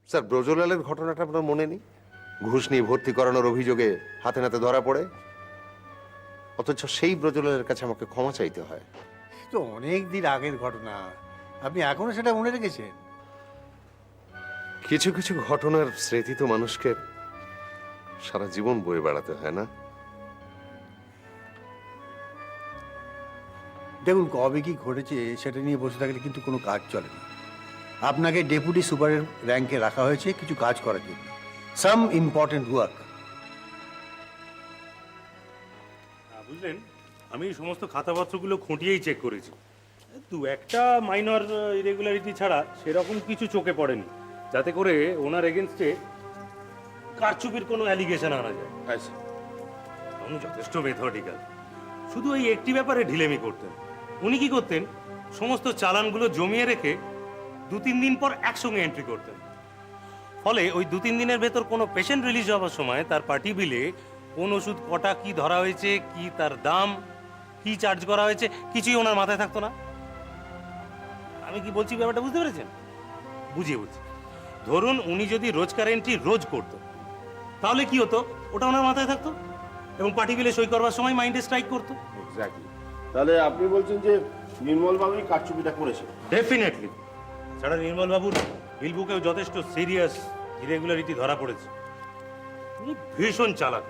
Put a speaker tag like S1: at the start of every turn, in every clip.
S1: Sir, ব্রজলালের ঘটনাটা আপনার মনে নেই? ঘুষ নিয়ে ভর্তি করানোর অভিযোগে হাতে নাতে ধরা পড়ে, অথচ সেই ব্রজলালের কাছে আমাকে ক্ষমা চাইতে হয়।
S2: তো অনেক দিন আগের ঘটনা, আপনি এখনো সেটা মনে রেখেছেন?
S1: কিছু কিছু ঘটনার স্মৃতি তো মানুষকে সারা জীবন বয়ে বেড়াতে হয় না?
S2: দেখুন, কবে কি ঘটেছে সেটা নিয়ে বসে থাকলে কিন্তু কোনো কাজ চলে না। আপনাকে ডেপুটি সুপারের র্যাঙ্কে রাখা হয়েছে কিছু কাজ করার জন্য, সাম ইম্পর্টেন্ট ওয়ার্ক।
S3: বুঝলেন, আমি সমস্ত খাতাপত্রগুলো খুঁটিয়েই চেক করেছি। দু একটা মাইনর ইরেগুলারিটি ছাড়া সেরকম কিছু চোখে পড়েনি যাতে করে ওনার এগেনস্টে কারচুপির কোনো অ্যালিগেশন আনা যায়। উনি যথেষ্ট মেথডিক্যাল, শুধু ওই একটি ব্যাপারে ঢিলেমি করতেন। উনি কি করতেন, সমস্ত চালানগুলো জমিয়ে রেখে 2-3 দিন পর একসঙ্গে এন্ট্রি করতেন। ফলে ওই 2-3 দিনের ভেতর কোনো পেশেন্ট রিলিজ হওয়ার সময় তার পার্টি বিলে কোন ওষুধ কটা কি ধরা হয়েছে, কি তার দাম, কি চার্জ করা হয়েছে, কিছুই ওনার মাথায় থাকতো না। আমি কি বলছি ব্যাপারটা বুঝতে পেরেছেন? বুঝিয়ে বলছি। ধরুন উনি যদি রোজকার এন্ট্রি রোজ করতো, তাহলে কি হতো, ওটা ওনার মাথায় থাকতো এবং পার্টি বিলে সই করবার সময় মাইন্ডে স্ট্রাইক করতো।
S4: এক্স্যাক্টলি। তাহলে আপনি বলছেন যে নির্মল বাবুই কারচুপিটা করেছে?
S3: ডেফিনেটলি। ছাড়া নির্মল বাবুর বিল বুকেও যথেষ্ট সিরিয়াস ইরেগুলারিটি ধরা পড়েছে। উনি ভীষণ চালাক।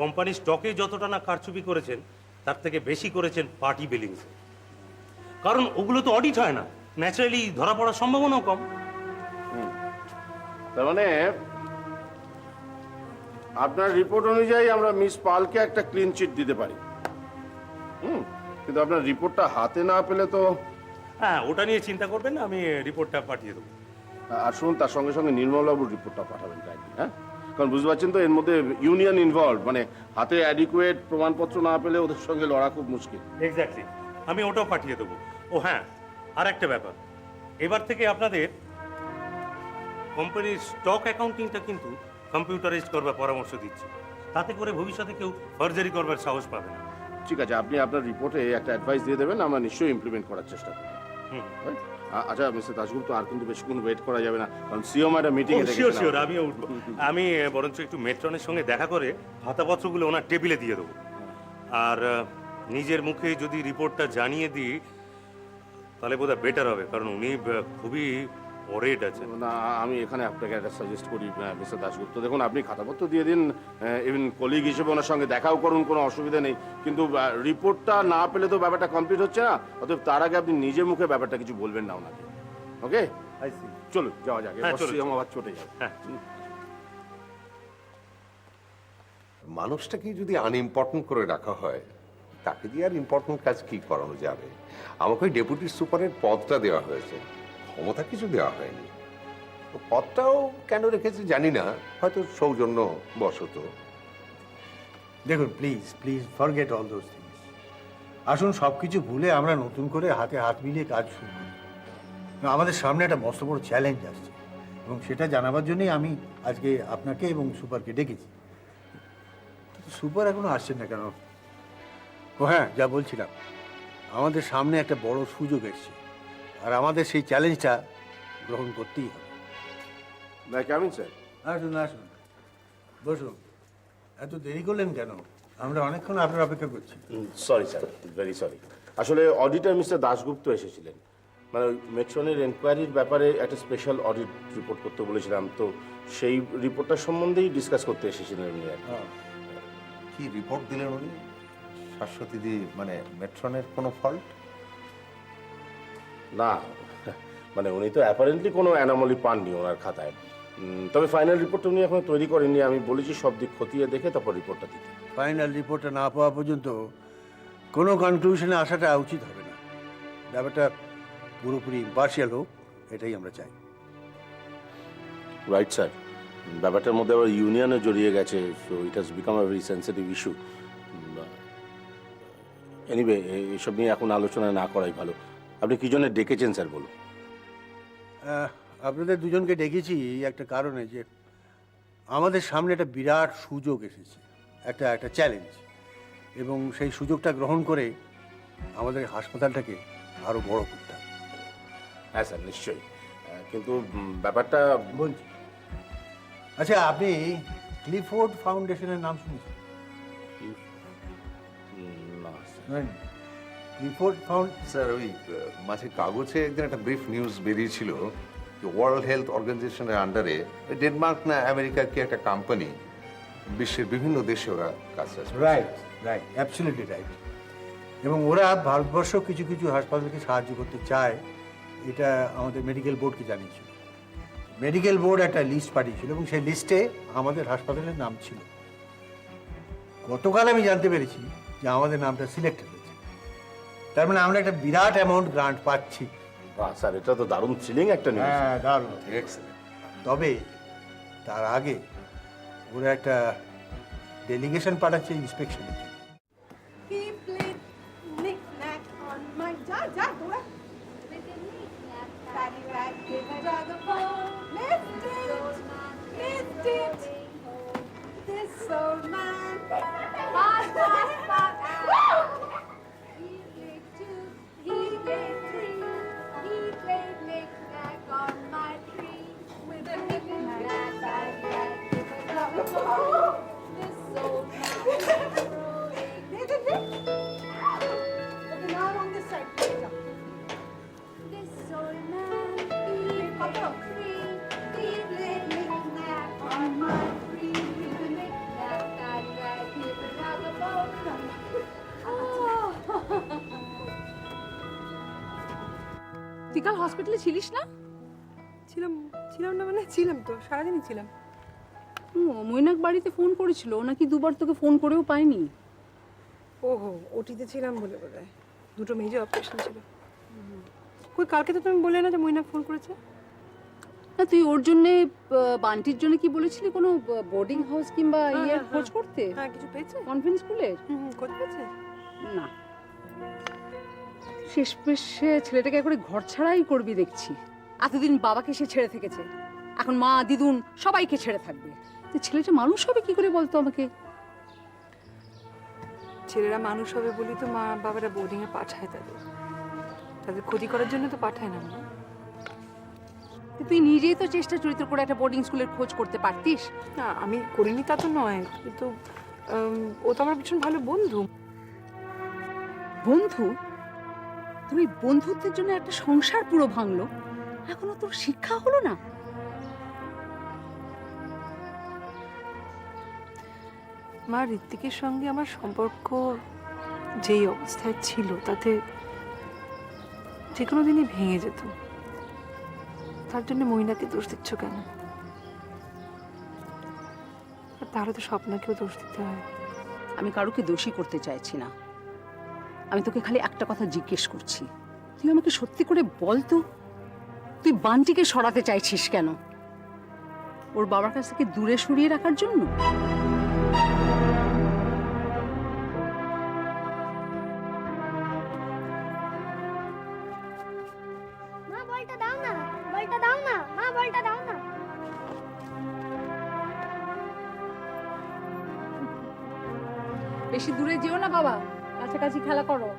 S3: কোম্পানি স্টকে যতটা না কারচুপি করেছেন তার থেকে বেশি করেছেন পার্টি বিলিংসে। কারণ ওগুলো তো অডিট হয় না, ন্যাচারালি ধরা পড়ার সম্ভাবনাও কম।
S4: তার মানে আপনার রিপোর্ট অনুযায়ী আমরা মিস পালকে একটা ক্লিন চিট দিতে পারি। কিন্তু আপনার রিপোর্টটা হাতে না পেলে তো।
S3: হ্যাঁ, ওটা নিয়ে চিন্তা করবেন না, আমি রিপোর্টটা পাঠিয়ে দেবো।
S4: আর শুনুন, তার সঙ্গে সঙ্গে নির্মলবাবুর রিপোর্টটা পাঠাবেন কাইন্ডলি। হ্যাঁ, কারণ বুঝতে পারছেন তো এর মধ্যে ইউনিয়ন ইনভলভ, মানে হাতে অ্যাডিকুয়েট প্রমাণপত্র না পেলে ওদের সঙ্গে লড়া খুব মুশকিল।
S3: এক্স্যাক্টলি, আমি ওটাও পাঠিয়ে দেবো। ও হ্যাঁ, আর একটা ব্যাপার, এবার থেকে আপনাদের কোম্পানির স্টক অ্যাকাউন্টিংটা কিন্তু কম্পিউটারাইজ করবার পরামর্শ দিচ্ছি। তাতে করে ভবিষ্যতে কেউ ফর্জারি করবার সাহস পাবে না।
S4: ঠিক আছে, আপনি আপনার রিপোর্টে একটা অ্যাডভাইস দিয়ে দেবেন, আমরা নিশ্চয়ই ইমপ্লিমেন্ট করার চেষ্টা করব। আচ্ছা মিস্টার দাশগুপ্ত, আর কিন্তু বেশিক্ষণ ওয়েট করা যাবে না, কারণ সিও ম্যাডাম মিটিং এ
S3: শিওর শিওর, আমিও উঠবো। আমি বরঞ্চ একটু মেট্রনের সঙ্গে দেখা করে খাতাপত্রগুলো ওনার টেবিলে দিয়ে দেবো। আর নিজের মুখে যদি রিপোর্টটা জানিয়ে দিই তাহলে বোধহয় বেটার হবে, কারণ উনি খুবই অরেড আছেন।
S4: না, আমি এখানে আপনাকে একটা সাজেস্ট করি মিস্টার দাশগুপ্ত, দেখুন আপনি খাতাপত্র দিয়ে দিন, ইভেন কলিগ হিসেবে ওনার সঙ্গে দেখাও করুন, কোনো অসুবিধা নেই, কিন্তু রিপোর্টটা না পেলে তো ব্যাপারটা কমপ্লিট হচ্ছে না। অতএব তার আগে আপনি নিজের মুখে ব্যাপারটা কিছু বলবেন না ওনাকে। ওকে, চলুন যাওয়া যাক, আবার চটে যাবে।
S3: হ্যাঁ,
S1: মানুষটাকে যদি আনইম্পর্টেন্ট করে রাখা হয়, তাকে দিয়ে আর ইম্পর্টেন্ট কাজ কি করানো যাবে? আমাকে ওই ডেপুটি সুপারের পদটা দেওয়া হয়েছে, ক্ষমতা কিছু দেওয়া হয়নি। তো পদটাও কেন রেখেছে জানি না, হয়তো সৌজন্য বশত।
S2: দেখুন, please please forget all those things. আসুন সব কিছু ভুলে আমরা নতুন করে হাতে হাত মিলিয়ে কাজ শুরু করি। আমাদের সামনে একটা মস্ত বড় চ্যালেঞ্জ আসছে এবং সেটা জানাবার জন্যই আমি আজকে আপনাকে এবং সুপারকে ডেকেছি। সুপার এখনো আসছেন না কেন? ও হ্যাঁ, যা বলছিলাম, আমাদের সামনে একটা বড় সুযোগ এসছে আর আমাদের সেই চ্যালেঞ্জটা গ্রহণ করতেই হবে।
S4: কেমন স্যার?
S2: আসুন আসুন, বসুন। এত দেরি করলেন কেন? আমরা অনেকক্ষণ আপনার অপেক্ষা করছি।
S4: Sorry sir, very sorry. আসলে অডিটর মিস্টার দাশগুপ্ত এসেছিলেন, মানে মেট্রনের এনকোয়ারির ব্যাপারে একটা স্পেশাল অডিট রিপোর্ট করতে বলেছিলাম, তো সেই রিপোর্টটা সম্বন্ধেই ডিসকাস করতে এসেছিলেন উনি।
S1: কি রিপোর্ট দিলেন উনি? শাশ্বতীদি মানে মেট্রনের কোনো ফল্ট?
S4: না, মানে উনি তো অ্যাপারেন্টলি কোনো অ্যানোমালি পাননি ওনার খাতায়। তবে ফাইনাল রিপোর্টটা উনি এখন তৈরি করেননি। আমি বলেছি সব দিক খতিয়ে দেখে তারপর রিপোর্টটা দিতে।
S2: ফাইনাল রিপোর্টটা না পাওয়া পর্যন্ত কোনো কনক্লুশনে আসাটা উচিত হবে না। ব্যাপারটা পুরোপুরি ইম্পার্শিয়াল হোক, এটাই আমরা চাই।
S4: রাইট স্যার, ব্যাপারটার মধ্যে আবার ইউনিয়নে জড়িয়ে গেছে, so it has become a very sensitive issue. Anyway, এসব নিয়ে এখন আলোচনা না করাই ভালো। আপনি কি জন্য ডেকেছেন স্যার বলুন?
S2: আপনাদের দুজনকে ডেকেছি এই একটা কারণে যে আমাদের সামনে একটা বিরাট সুযোগ এসেছে, একটা একটা চ্যালেঞ্জ, এবং সেই সুযোগটা গ্রহণ করে আমাদের হাসপাতালটাকে আরও বড় করতে হবে।
S4: হ্যাঁ স্যার, নিশ্চয়ই। কিন্তু ব্যাপারটা
S2: বলছি। আচ্ছা, আপনি ক্লিফোর্ড ফাউন্ডেশনের নাম শুনেছেন?
S4: না
S2: শুনেননি? ক্লিফোর্ড ফাউন্ড
S1: স্যার ওই মাঝে কাগজে একদিন একটা ব্রিফ নিউজ বেরিয়েছিল যে ওয়ার্ল্ড হেলথ অর্গানাইজেশনের আন্ডারে ডেনমার্ক না আমেরিকার কি একটা কোম্পানি বিশ্বের বিভিন্ন দেশে ওরা কাজ আছে।
S2: Right, right, absolutely right. এবং ওরা ভারতবর্ষ কিছু কিছু হাসপাতালকে সাহায্য করতে চায়, এটা আমাদের মেডিকেল বোর্ডকে জানিয়েছিল। মেডিকেল বোর্ড একটা লিস্ট পাঠিয়েছিল এবং সেই লিস্টে আমাদের হাসপাতালের নাম ছিল। গতকাল আমি জানতে পেরেছি যে আমাদের নামটা সিলেক্টেড হয়েছে। তার মানে আমরা একটা বিরাট অ্যামাউন্ট গ্রান্ট পাচ্ছি।
S4: বাহ স্যার, এটা তো দারুণ থ্রিলিং একটা নিউজ।
S2: হ্যাঁ, দারুণ।
S1: Excellent.
S2: তবে তার আগে ওরা একটা ডেলিগেশন পাঠাচ্ছে ইন্সপেকশনের জন্য।
S5: He played knick-knack on my jar, Dora. Patty rat, give a dog a bone. Lift it. This old man. Bye, bye, bye.
S6: He played two, he played three, he played knick-knack on my tree. With a knick-knack, bang-bang, give a dog a bone. This old man is rolling.
S5: Okay, now I'm on this side. Wait up.
S6: This old man, he played three, he played knick-knack on my tree. With a knick-knack, bang-bang, give a dog a bone. Oh!
S7: তুই কাল হসপিটালে ছিলিস না?
S5: ছিলাম না মানে ছিলাম তো, সারাদিনই ছিলাম।
S7: ও মৈনাক বাড়িতে ফোন করেছিল, ও নাকি দুবার তোকে ফোন করেও পায়নি।
S5: ওহো, ওটিতে ছিলাম বলে বোধহয়। দুটো মেজর অপারেশন ছিল। কই কালকে তো তুমি বললে না যে মইনা ফোন করেছে?
S7: না, তুই ওর জন্যে বান্টির জন্য কি বলেছিলি, কোনো বোর্ডিং হাউস কিংবা ইয়ের খোঁজ করতে?
S5: হ্যাঁ, কিছু পেয়েছে?
S7: কনভেন্ট স্কুলের?
S5: খোঁজ পেয়েছে?
S7: না, শেষ পেশে ছেলেটাকে একবারে ঘর ছাড়াই করবি দেখছি। এতদিন বাবাকে সে ছেড়ে থেকেছে, এখন মা দিদুন সবাইকে ছেড়ে থাকবে। তো ছেলেটা মানুষ হবে কি করে বলতো আমাকে?
S5: ছেলেরা মানুষ হবে বলি তো মা বাবারা বোর্ডিংয়ে পাঠায় তাদের ক্ষতি করার জন্য তো পাঠায় না মা।
S7: তুই নিজেই তো চেষ্টা চরিত্র করে একটা বোর্ডিং স্কুলের খোঁজ করতে পারতিস।
S5: না, আমি করিনি তা তো নয়, কিন্তু ও তো আমার ভীষণ ভালো বন্ধু।
S7: বন্ধু? তুমি বন্ধুত্বের জন্য একটা সংসার পুরো ভাঙলো, এখনো তোর শিক্ষা হলো না?
S5: মা, ঋত্বিকের সঙ্গে আমার সম্পর্ক যেই অবস্থায় ছিল তাতে যে কোনো দিনই ভেঙে যেত। তার জন্য মইনাকে দোষ দিচ্ছ কেন? আর তাহলে তো স্বপ্নকেও দোষ দিতে হয়।
S7: আমি কারোকে দোষী করতে চাইছি না, আমি তোকে খালি একটা কথা জিজ্ঞেস করছি। তুই আমাকে সত্যি করে বল তো, তুই বান্টিকে সরাতে চাইছিস কেন? ওর বাবার কাছ থেকে দূরে সরিয়ে রাখার জন্য?
S6: মা বলটা দাও না, বলটা দাও না, মা বলটা দাও না।
S7: বেশি দূরে যেও না বাবা, কাছাকাছি খেলা করো।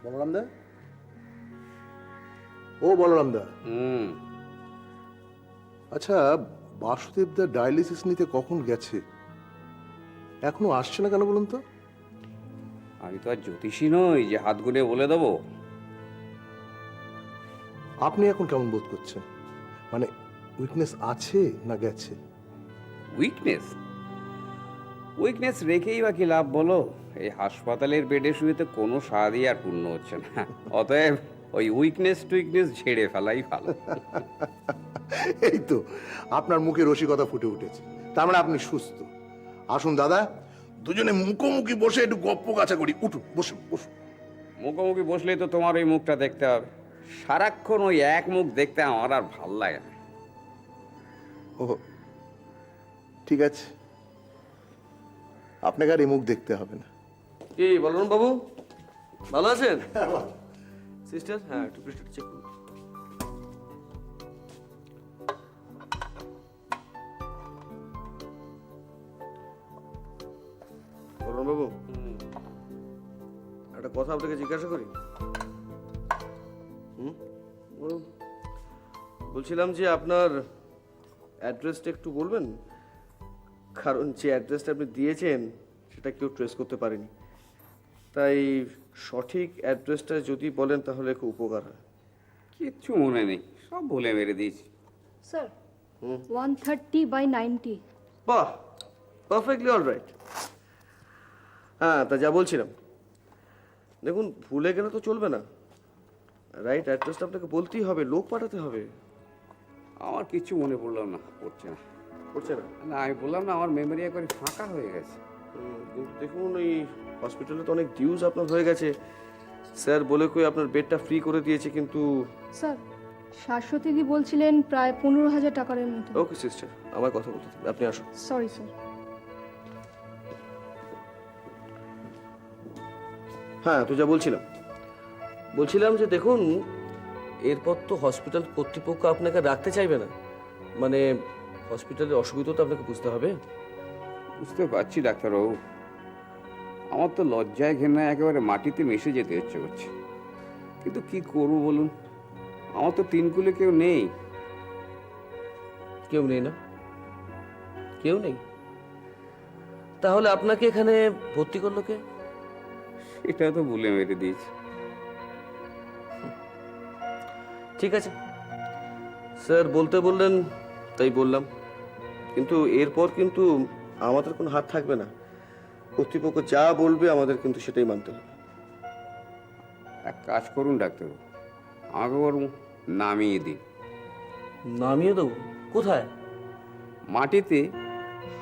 S2: বলরাম দা, ও বলরাম দা, আচ্ছা বাসুদেব দা ডায়ালিসিস নিতে কখন গেছে? এখনো আসছে না কেন বলুন তো?
S8: আমি তো আর জ্যোতিষী নই যে হাত গুনে বলে দেবো।
S2: আপনি এখন কেমন বোধ করছেন? মানে উইকনেস আছে না গেছে?
S8: উইকনেস উইকনেস রেখেই বা কি লাভ বলো? এই হাসপাতালের বেডে শুয়ে তো কোনো স্বাদই আর পূর্ণ হচ্ছে না। অতএব ওই উইকনেস টুইকনেস ঝেড়ে ফেলাই ভালো।
S2: এই তো আপনার মুখে রসিকতা ফুটে উঠেছে, তার মানে আপনি সুস্থ। আসুন দাদা, দুজনে মুখোমুখি বসে একটু গপ্প গাছা করি। উঠুন, বসুন বসুন।
S8: মুখোমুখি বসলেই তো তোমার ওই মুখটা দেখতে হবে। সারাক্ষণ ওই এক মুখ দেখতে আমার আর ভাল লাগে না।
S2: ও ঠিক আছে,
S9: আপনাকে আর এই মুখ দেখতে হবে না।
S10: কি বলরাম বাবু, ভালো আছেন? সিস্টার, হ্যাঁ একটু প্রেশার চেক করুন। বলরাম বাবু, একটা কথা আপনাকে জিজ্ঞাসা করি। বলুন। বলছিলাম যে আপনার অ্যাড্রেসটা একটু বলবেন, কারণ যে অ্যাড্রেসটা আপনি দিয়েছেন সেটা কেউ ট্রেস করতে পারেনি, তাই সঠিক অ্যাড্রেসটা যদি বলেন তাহলে খুব উপকার হয়।
S8: কিচ্ছু মনে নেই, সব বলে মেরে দিয়েছি।
S6: Sir, 130/90.
S10: বাহ, পারফেক্টলি অল রাইট। হ্যাঁ, তা যা বলছিলাম, দেখুন ভুলে গেলে তো চলবে না, রাইট অ্যাড্রেসটা আপনাকে বলতেই হবে, লোক পাঠাতে হবে।
S8: আমার কিচ্ছু মনে পড়লাম না, পড়ছে না।
S10: করছে না?
S8: না, আমি বললাম না, আমার মেমোরি একবারে ফাঁকা হয়ে গেছে।
S10: কিন্তু দেখুন এই হসপিটালে তো অনেক ডিউজ আপনার হয়ে গেছে, স্যার বলে কই আপনার বেডটা ফ্রি করে দিয়েছে, কিন্তু
S6: স্যার, শাশ্বতীদি বলছিলেন প্রায় 15,000 টাকার মতো।
S10: ওকে সিস্টার, আমার কথা বলতে দিন, আপনি আসুন।
S6: Sorry sir.
S10: হ্যাঁ, তো যা বলছিলাম যে দেখুন এরপর তো হসপিটাল কর্তৃপক্ষ আপনাকে রাখতে চাইবে না, মানে হসপিটালের অসুবিধা তো আপনাকে বুঝতে হবে।
S8: বুঝতে পারছি ডাক্তারবাবু, আমার তো লজ্জায় ঘেন্নায় একেবারে মাটিতে মিশে যেতে ইচ্ছে করছে, কিন্তু কি করবো বলুন, আমার তো তিনকুলে কেউ নেই।
S10: কেউ নেই না? কেউ নেই? তাহলে আপনাকে এখানে ভর্তি করলো কে?
S8: সেটা তো বলে মেরে দিয়েছি।
S10: ঠিক আছে, স্যার বলতে বললেন তাই বললাম, কিন্তু এরপর কিন্তু আমাদের কোনো হাত থাকবে না, কর্তৃপক্ষ যা বলবে আমাদের কিন্তু সেটাই মানতে হবে।
S8: এক কাজ করুন ডাক্তারবাবু, আমাকে বরং নামিয়ে দিন।
S10: নামিয়ে দেবো? কোথায়?
S8: মাটিতে।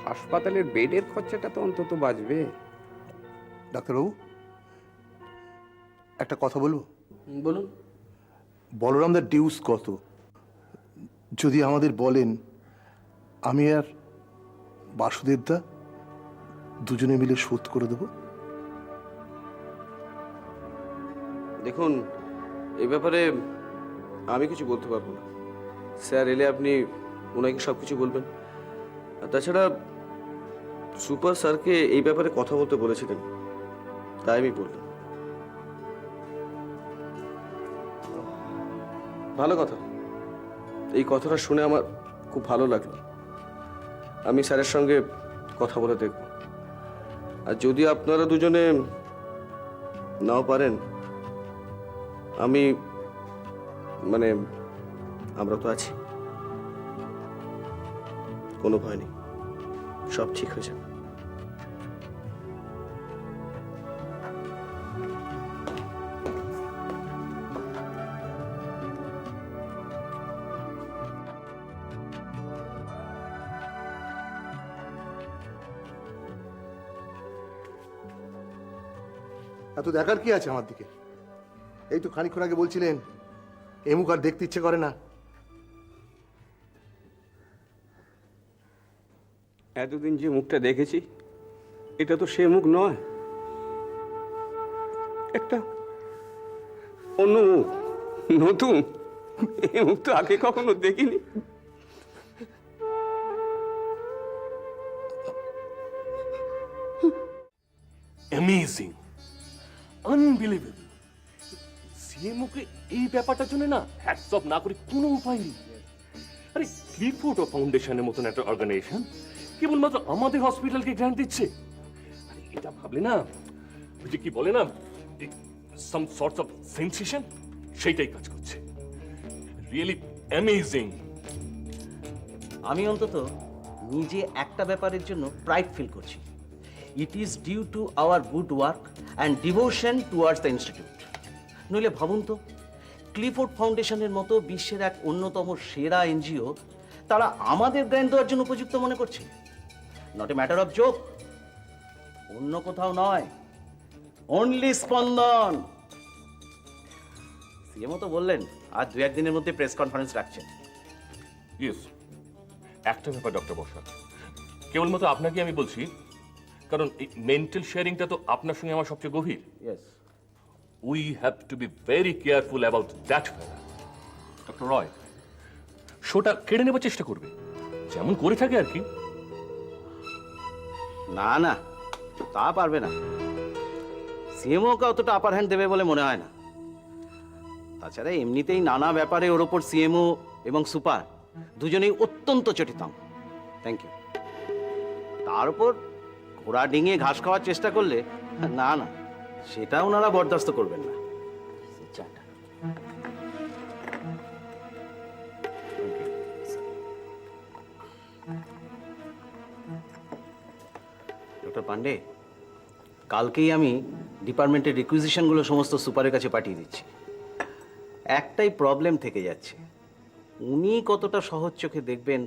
S8: হাসপাতালের বেডের খরচাটা তো অন্তত বাঁচবে।
S9: ডাক্তারবাবু, একটা কথা বলবো?
S10: বলুন।
S9: বলরামদার ডিউস কত যদি আমাদের বলেন, আমি আর বাসুদেবদা দুজনে মিলে শোধ করে দেব।
S10: দেখুন এই ব্যাপারে আমি কিছু বলতে পারবো না, স্যার এলে আপনি ওনাকে সব কিছু বলবেন, আর তাছাড়া সুপার স্যারকে এই ব্যাপারে কথা বলতে বলেছিলেন, তাই আমি বললাম। ভালো কথা, এই কথাটা শুনে আমার খুব ভালো লাগলো, আমি স্যারের সঙ্গে কথা বলে দেখব, আর যদি আপনারা দুজনে নাও পারেন, আমি মানে আমরা তো আছি, কোনো ভয় নেই, সব ঠিক হয়ে যাবে।
S9: এত দেখার কি আছে আমার দিকে? এই তো খানিকক্ষণ আগে বলছিলেন এ মুখ আর দেখতে ইচ্ছে করে না।
S8: এতদিন যে মুখটা দেখেছি, এটা তো সে মুখ নয়, একটা অন্য মুখ, নতুন। এই মুখ তো আগে কখনো দেখিনি।
S11: Amazing, unbelievable. সিএমওকে এই ব্যাপারটার জন্য না হ্যাটস অফ না করে কোনো উপায় নেই। আরে ক্লিফোর্ড ফাউন্ডেশনের মতন একটা অর্গানাইজেশন কেবলমাত্র আমাদের হসপিটালকে গ্র্যান্ট দিচ্ছে, আরে এটা ভাবলে না ওই যে কি বলে না সাম সর্টস অফ সেন্সেশন, সেইটাই কাজ করছে। Really amazing.
S12: আমি অন্তত নিজে একটা ব্যাপারের জন্য প্রাইড ফিল করছি। It is due to our good work and devotion towards the institute. নইলে ভাবুন তো, ক্লিফোর্ড ফাউন্ডেশনের মতো বিশ্বের এক অন্যতম সেরা এনজিও তারা আমাদের গ্র্যান্ট দেওয়ার জন্য উপযুক্ত মনে করছে। Not a matter of joke, অন্য কোথাও নয়, অনলি স্পন্দন। সিএমও তো বললেন আর 2-1 দিনের মধ্যে প্রেস কনফারেন্স রাখছেন।
S11: ইয়েস, একটা ব্যাপার ডক্টর বসা, কেবলমাত্র আপনাকে আমি বলছি, কারণ এই মেন্টাল শেয়ারিংটা তো আপনার সঙ্গে আমার সবচেয়ে গভীর।
S12: Yes,
S11: we have to be very careful about that ফেলা। ডক্টর রয় শোটা কেড়ে নেবার চেষ্টা করবে, যেমন করে থাকে আর কি।
S12: না না, তা পারবে না। সিএমওকে অতটা আপার হ্যান্ড দেবে বলে মনে হয় না। তাছাড়া এমনিতেই নানা ব্যাপারে ওর ওপর সিএমও এবং সুপার দুজনেই অত্যন্ত চটিতং। Thank you. তার উপর ঘোড়া ডিঙিয়ে ঘাস খাওয়ার চেষ্টা করলে না না, সেটা ওনারা বরদাস্ত করবেন না। চাটা। ডক্টর পান্ডে, কালকেই আমি ডিপার্টমেন্টের রিকুইজিশনগুলো সমস্ত সুপারের কাছে পাঠিয়ে দিচ্ছি। একটাই প্রবলেম থেকে যাচ্ছে, উনি কতটা সহজ চোখে দেখবেন।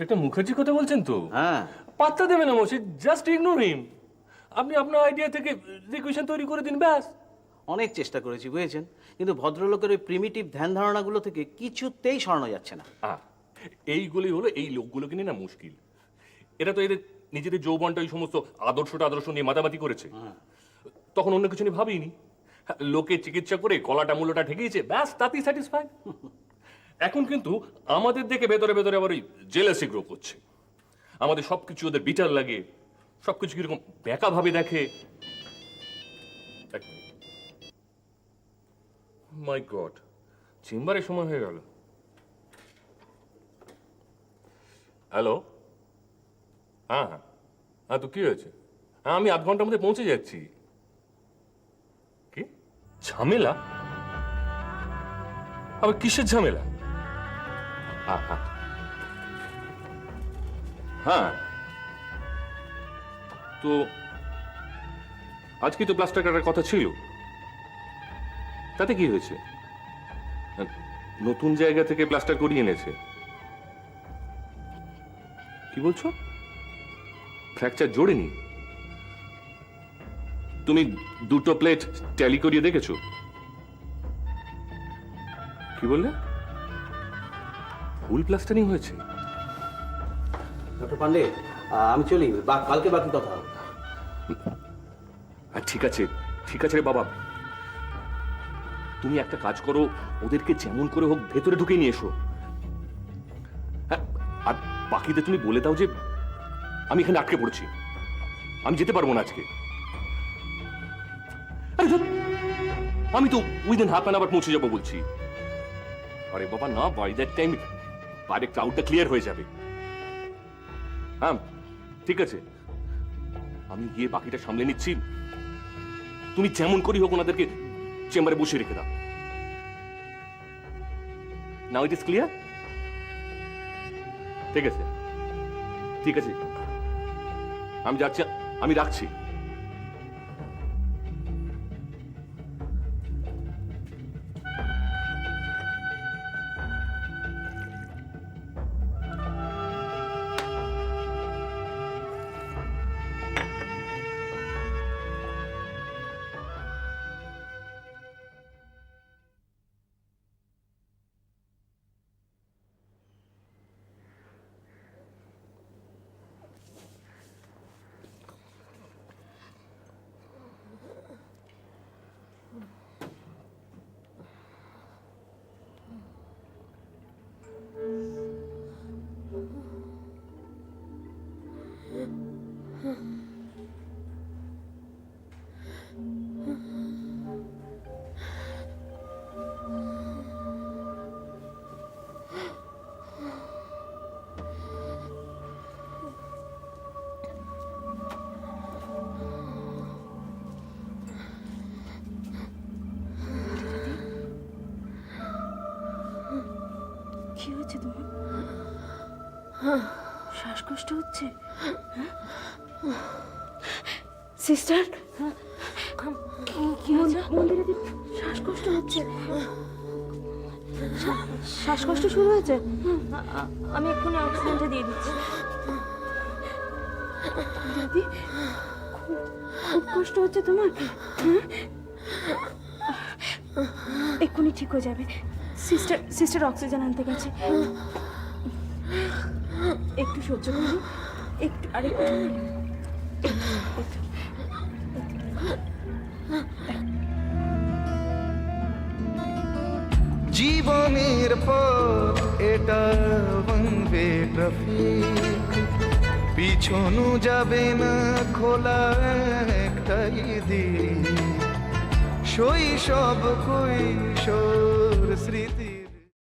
S11: একটা মুখার্জি কথা বলছেন তো?
S12: হ্যাঁ,
S11: পাত্তা দেবেন না মশাই, জাস্ট ইগনোর হিম। আপনি আপনার আইডিয়া থেকে রিকুয়েশন তৈরি করে দিন, ব্যাস।
S12: অনেক চেষ্টা করেছি বুঝেছেন, কিন্তু ভদ্রলোকের ওই প্রিমিটিভ ধ্যান ধারণাগুলো থেকে কিছুতেই সরানো যাচ্ছে না।
S11: এইগুলোই হলো এই লোকগুলোকে নিয়ে না মুশকিল। এরা তো এদের নিজেদের যৌবনটা ওই সমস্ত আদর্শ নিয়ে মাতামাতি করেছে, তখন অন্য কিছু নিয়ে ভাবিনি। লোকে চিকিৎসা করে কলাটা মূল্যটা ঠেকিয়েছে, ব্যাস তাতেই স্যাটিসফাইড। এখন কিন্তু আমাদের দেখে ভেতরে ভেতরে আবার ওই জেলাসি গ্রো করছে। আমাদের সবকিছু ওদের বিটার লাগে, সবকিছু কিরকম ব্যাকা ভাবে দেখে। মাই গড, চেম্বারের সময় হয়ে গেল। হ্যালো, হ্যাঁ হ্যাঁ হ্যাঁ, তো কি হয়েছে? হ্যাঁ, আমি আধ ঘন্টার মধ্যে পৌঁছে যাচ্ছি। কি ঝামেলা? আবার কিসের ঝামেলা? হ্যাঁ হ্যাঁ হ্যাঁ, তো আজকে তো প্লাস্টার কাটার কথা ছিল, তাতে কি হয়েছে? নতুন জায়গা থেকে প্লাস্টার করিয়ে এনেছে। কি বলছো? ফ্র্যাকচার জোড়েনি? তুমি দুটো প্লেট ট্যালি করিয়ে দেখেছো? কি বললে? ফুল প্লাস্টারিং হয়েছে?
S12: ডক্টর পান্ডে, আমি চলি, কালকে বাকি কথা হবে।
S11: ঠিক আছে ঠিক আছে রে বাবা, তুমি একটা কাজ করো, ওদেরকে যেমন করে হোক ভেতরে ঢুকে নিয়ে এসো। হ্যাঁ, আর বাকিদের তুমি বলে দাও যে আমি এখানে আটকে পড়েছি, আমি যেতে পারবো না আজকে। আরে ধুর, আমি তো উইদিন হাফ অ্যান আওয়ার পৌঁছে যাবো বলছি। আরে বাবা না, বাই দ্যাট টাইম বাইরে ক্রাউডটা ক্লিয়ার হয়ে যাবে। হ্যাঁ ঠিক আছে, আমি গিয়ে বাকিটা সামলে নিচ্ছি। তুমি যেমন করি হোক ওনাদেরকে চেম্বারে বসিয়ে রেখে দাও। নাও ইট ইজ ক্লিয়ার? ঠিক আছে ঠিক আছে, আমি যাচ্ছি, আমি রাখছি।
S6: কি হয়েছে তোমার? শ্বাসকষ্ট হচ্ছে? সিস্টার, কি হয়েছে? মন্দিরে শ্বাসকষ্ট হচ্ছে। শ্বাসকষ্ট শুরু হয়েছে? আমি এক্ষুনি অক্সিজেনটা দিয়ে দিচ্ছি। দিদি, খুব কষ্ট হচ্ছে তোমার? এক্ষুনি ঠিক হয়ে যাবে। সিস্টার অক্সিজেন আনতে গেছে। একটু সহ্য করুন, একটু।
S13: জীবনের পথ এটা ওয়ান ওয়ে ট্রাফিক, পিছনো যাবে না, খোলা একটাই দিক, শৈশব কৈশোর স্মৃতি।